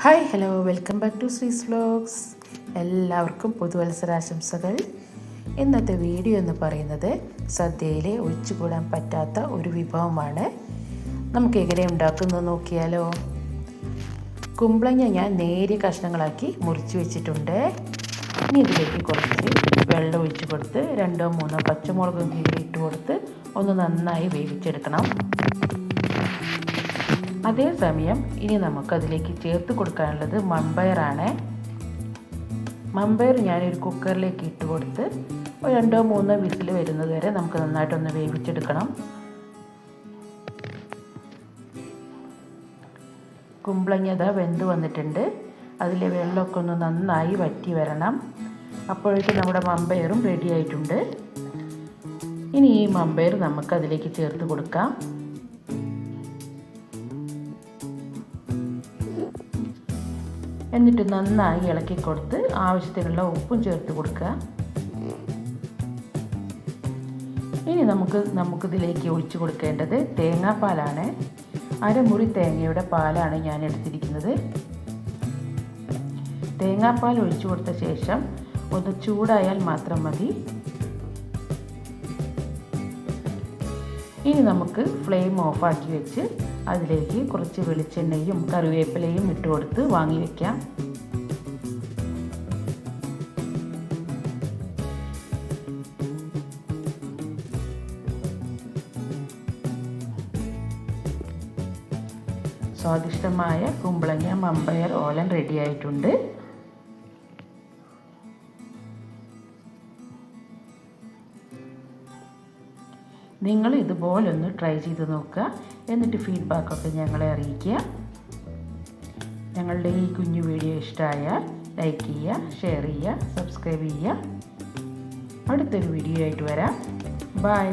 Hi hello welcome back to Sree's vlogs. എല്ലാവർക്കും പുതുവത്സരാശംസകൾ. ഇന്നത്തെ വീഡിയോ എന്ന് പറയുന്നത് സദ്യയിലെ ഒഴിച്ചുകൂടാൻ പറ്റാത്ത ഒരു വിഭവമാണ്. നമുക്ക് എങ്ങനെ ഉണ്ടാക്കുന്നത് നോക്കിയാലോ. കുമ്പളങ്ങ ഞാൻ നേരിയ കഷ്ണങ്ങളാക്കി മുറിച്ച് വെച്ചിട്ടുണ്ട്. ഇനി ഇതിലേക്ക് കുറച്ച് വെള്ളം ഒഴിച്ച് കൊടുത്ത് 2-3 പച്ചമുളകും കീറിയിട്ട് കൊടുത്ത് ഒന്ന് നന്നായി വേവിച്ചെടുക്കണം. അതേസമയം ഇനി നമുക്കതിലേക്ക് ചേർത്ത് കൊടുക്കാനുള്ളത് മമ്പയറാണ്. മമ്പയർ ഞാനൊരു കുക്കറിലേക്ക് ഇട്ട് കൊടുത്ത് 2-3 വിസിൽ വരുന്നത് വരെ നമുക്ക് നന്നായിട്ടൊന്ന് വേവിച്ചെടുക്കണം. കുമ്പളങ്ങ വെന്ത് വന്നിട്ടുണ്ട്. അതിലെ വെള്ളമൊക്കെ ഒന്ന് നന്നായി വറ്റി വരണം. അപ്പോഴേക്കും നമ്മുടെ മമ്പയറും റെഡി ആയിട്ടുണ്ട്. ഇനി ഈ മമ്പയർ നമുക്കതിലേക്ക് ചേർത്ത് കൊടുക്കാം. എന്നിട്ട് നന്നായി ഇളക്കി കൊടുത്ത് ആവശ്യത്തിനുള്ള ഉപ്പും ചേർത്ത് കൊടുക്കുക. ഇനി നമുക്കിതിലേക്ക് ഒഴിച്ചു കൊടുക്കേണ്ടത് തേങ്ങാപ്പാലാണ്. അരമുറി തേങ്ങയുടെ പാലാണ് ഞാൻ എടുത്തിരിക്കുന്നത്. തേങ്ങാപ്പാൽ ഒഴിച്ചു കൊടുത്ത ശേഷം ഒന്ന് ചൂടായാൽ മാത്രം മതി. ഇനി നമുക്ക് ഫ്ലെയിം ഓഫാക്കി വെച്ച് അതിലേക്ക് കുറച്ച് വെളിച്ചെണ്ണയും കറിവേപ്പിലയും ഇട്ട് കൊടുത്ത് വാങ്ങി വയ്ക്കാം. സ്വാദിഷ്ടമായ കുമ്പളങ്ങ മമ്പയർ ഓലൻ റെഡി ആയിട്ടുണ്ട്. നിങ്ങൾ ഇതുപോലൊന്ന് ട്രൈ ചെയ്ത് നോക്കുക. എന്നിട്ട് ഫീഡ്ബാക്കൊക്കെ ഞങ്ങളെ അറിയിക്കുക. ഞങ്ങളുടെ ഈ കുഞ്ഞു വീഡിയോ ഇഷ്ടമായാൽ ലൈക്ക് ചെയ്യുക, ഷെയർ ചെയ്യുക, സബ്സ്ക്രൈബ് ചെയ്യുക. അടുത്തൊരു വീഡിയോ ആയിട്ട് വരാം. ബൈ.